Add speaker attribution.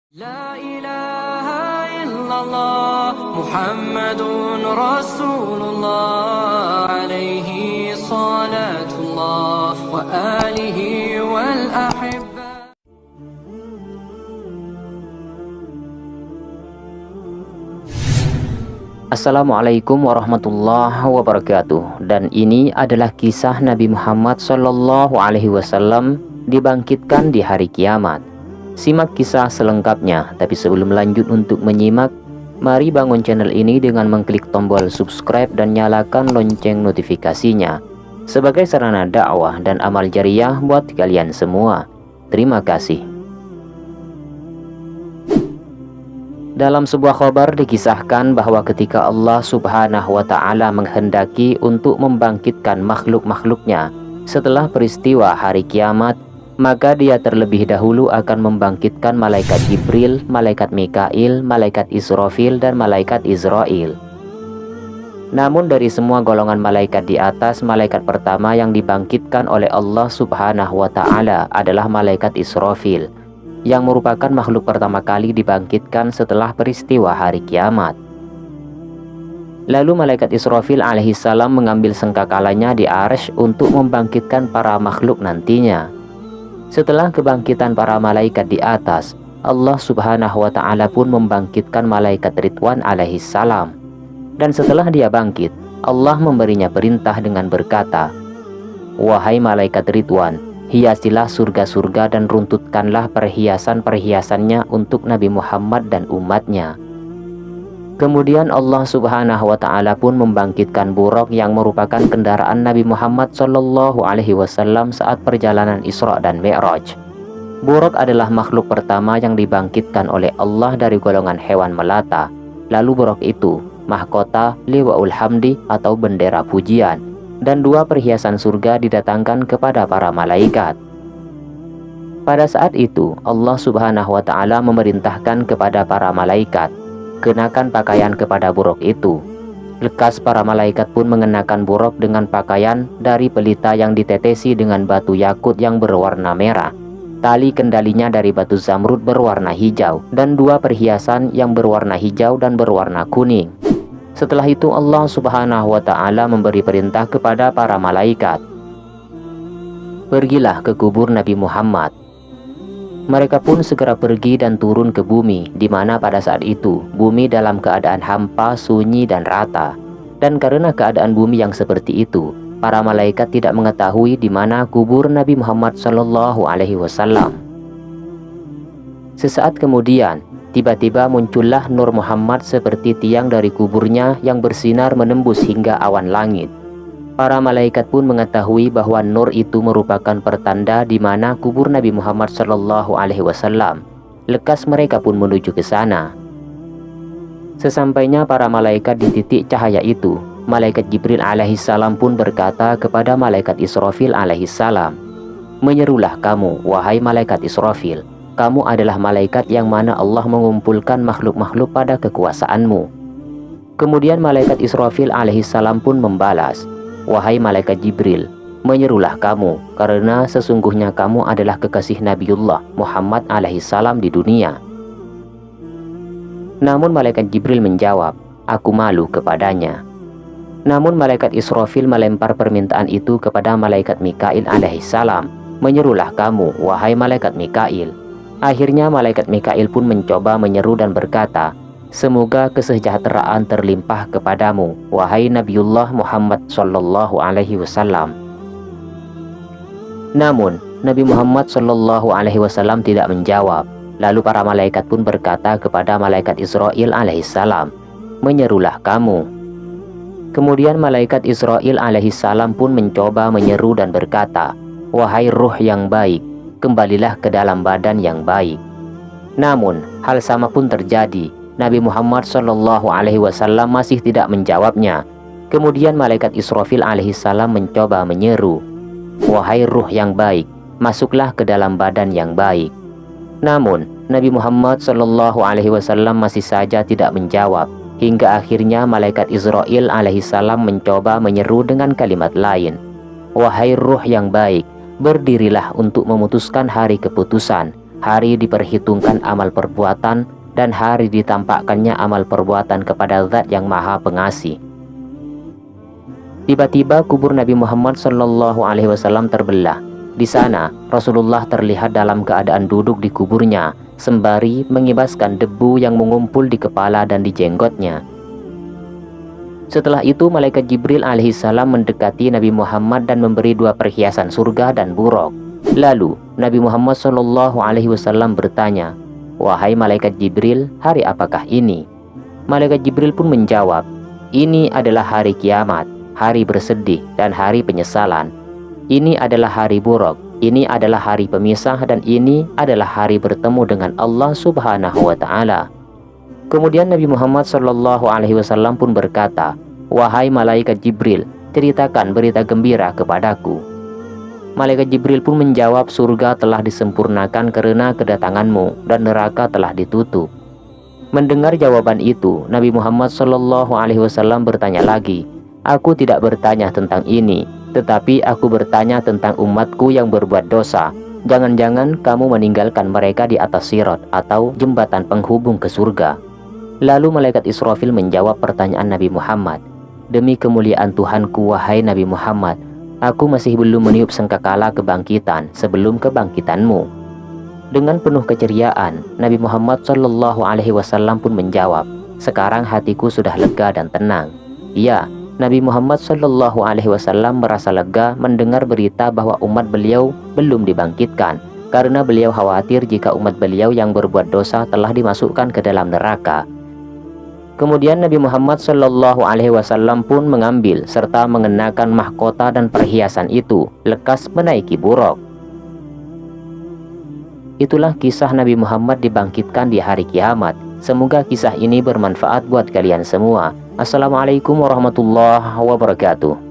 Speaker 1: لا إله إلا الله محمد رسول الله عليه صلاة الله وآله والأحبة.
Speaker 2: Assalamualaikum warahmatullahi wabarakatuh. Dan ini adalah kisah Nabi Muhammad SAW dibangkitkan di hari kiamat. Simak kisah selengkapnya, tapi sebelum lanjut untuk menyimak, mari bangun channel ini dengan mengklik tombol subscribe dan nyalakan lonceng notifikasinya sebagai sarana dakwah dan amal jariah buat kalian semua. Terima kasih. Dalam sebuah khabar dikisahkan bahwa ketika Allah Subhanahu wa Ta'ala menghendaki untuk membangkitkan makhluk-makhluknya setelah peristiwa hari kiamat, maka dia terlebih dahulu akan membangkitkan malaikat Jibril, malaikat Mikail, malaikat Israfil, dan malaikat Israel. Namun dari semua golongan malaikat di atas, malaikat pertama yang dibangkitkan oleh Allah Subhanahu wa Ta'ala adalah malaikat Israfil, yang merupakan makhluk pertama kali dibangkitkan setelah peristiwa hari kiamat. Lalu malaikat Israfil alaihissalam mengambil sangkakalanya di Arsy untuk membangkitkan para makhluk nantinya. Setelah kebangkitan para malaikat di atas, Allah Subhanahu wa Ta'ala pun membangkitkan malaikat Ridwan alaihissalam. Dan setelah dia bangkit, Allah memberinya perintah dengan berkata, "Wahai malaikat Ridwan, hiasilah surga-surga dan runtutkanlah perhiasan-perhiasannya untuk Nabi Muhammad dan umatnya." Kemudian Allah Subhanahu wa Ta'ala pun membangkitkan Buraq yang merupakan kendaraan Nabi Muhammad SAW saat perjalanan Isra dan Mi'raj. Buraq adalah makhluk pertama yang dibangkitkan oleh Allah dari golongan hewan melata. Lalu Buraq itu mahkota, liwa'ul hamdi atau bendera pujian, dan dua perhiasan surga didatangkan kepada para malaikat. Pada saat itu Allah Subhanahu wa Ta'ala memerintahkan kepada para malaikat, kenakan pakaian kepada Buraq itu. Lekas para malaikat pun mengenakan Buraq dengan pakaian dari pelita yang ditetesi dengan batu yakut yang berwarna merah, tali kendalinya dari batu zamrud berwarna hijau, dan dua perhiasan yang berwarna hijau dan berwarna kuning. Setelah itu Allah Subhanahu wa Ta'ala memberi perintah kepada para malaikat, "Pergilah ke kubur Nabi Muhammad." Mereka pun segera pergi dan turun ke bumi, di mana pada saat itu bumi dalam keadaan hampa, sunyi, dan rata. Dan karena keadaan bumi yang seperti itu, para malaikat tidak mengetahui di mana kubur Nabi Muhammad SAW. Sesaat kemudian, tiba-tiba muncullah Nur Muhammad seperti tiang dari kuburnya yang bersinar menembus hingga awan langit. Para malaikat pun mengetahui bahwa nur itu merupakan pertanda di mana kubur Nabi Muhammad SAW. Lekas mereka pun menuju ke sana. Sesampainya para malaikat di titik cahaya itu, malaikat Jibril alaihissalam pun berkata kepada malaikat Israfil alaihissalam, "Menyerulah kamu, wahai malaikat Israfil. Kamu adalah malaikat yang mana Allah mengumpulkan makhluk-makhluk pada kekuasaanmu." Kemudian malaikat Israfil alaihissalam pun membalas, "Wahai malaikat Jibril, menyerulah kamu, karena sesungguhnya kamu adalah kekasih Nabiullah Muhammad alaihissalam di dunia." Namun malaikat Jibril menjawab, "Aku malu kepadanya." Namun malaikat Israfil melempar permintaan itu kepada malaikat Mikail alaihissalam, "Menyerulah kamu, wahai malaikat Mikail." Akhirnya malaikat Mikail pun mencoba menyeru dan berkata, "Semoga kesejahteraan terlimpah kepadamu, wahai Nabiullah Muhammad SAW." Namun Nabi Muhammad SAW tidak menjawab. Lalu para malaikat pun berkata kepada malaikat Israel alaihissalam, "Menyerulah kamu." Kemudian malaikat Israel alaihissalam pun mencoba menyeru dan berkata, "Wahai ruh yang baik, kembalilah ke dalam badan yang baik." Namun hal sama pun terjadi. Nabi Muhammad SAW masih tidak menjawabnya. Kemudian malaikat Israfil alaihissalam mencoba menyeru, "Wahai ruh yang baik, masuklah ke dalam badan yang baik." Namun Nabi Muhammad SAW masih saja tidak menjawab, hingga akhirnya malaikat Israel alaihissalam mencoba menyeru dengan kalimat lain, "Wahai ruh yang baik, berdirilah untuk memutuskan hari keputusan. hari diperhitungkan amal perbuatan, dan hari ditampakkannya amal perbuatan kepada Zat yang Maha Pengasih. Tiba-tiba kubur Nabi Muhammad SAW terbelah. Di sana, Rasulullah terlihat dalam keadaan duduk di kuburnya, sembari mengibaskan debu yang mengumpul di kepala dan di jenggotnya. Setelah itu, malaikat Jibril alaihissalam mendekati Nabi Muhammad dan memberi 2 perhiasan surga dan buruk. Lalu, Nabi Muhammad SAW bertanya, "Wahai malaikat Jibril, hari apakah ini?" Malaikat Jibril pun menjawab, "Ini adalah hari kiamat, hari bersedih, dan hari penyesalan. Ini adalah hari buruk, ini adalah hari pemisah, dan ini adalah hari bertemu dengan Allah Subhanahu wa Ta'ala." Kemudian Nabi Muhammad SAW pun berkata, "Wahai malaikat Jibril, ceritakan berita gembira kepadaku." Malaikat Jibril pun menjawab, "Surga telah disempurnakan karena kedatanganmu, dan neraka telah ditutup." Mendengar jawaban itu, Nabi Muhammad SAW bertanya lagi, "Aku tidak bertanya tentang ini, tetapi aku bertanya tentang umatku yang berbuat dosa. Jangan-jangan kamu meninggalkan mereka di atas sirat atau jembatan penghubung ke surga?" Lalu malaikat Israfil menjawab pertanyaan Nabi Muhammad, "Demi kemuliaan Tuhanku, wahai Nabi Muhammad, aku masih belum meniup sangkakala kebangkitan sebelum kebangkitanmu." Dengan penuh keceriaan, Nabi Muhammad SAW pun menjawab, "Sekarang hatiku sudah lega dan tenang." Ya, Nabi Muhammad SAW merasa lega mendengar berita bahwa umat beliau belum dibangkitkan, karena beliau khawatir jika umat beliau yang berbuat dosa telah dimasukkan ke dalam neraka. Kemudian Nabi Muhammad SAW pun mengambil serta mengenakan mahkota dan perhiasan itu, lekas menaiki buruk. Itulah kisah Nabi Muhammad dibangkitkan di hari kiamat. Semoga kisah ini bermanfaat buat kalian semua. Assalamualaikum warahmatullahi wabarakatuh.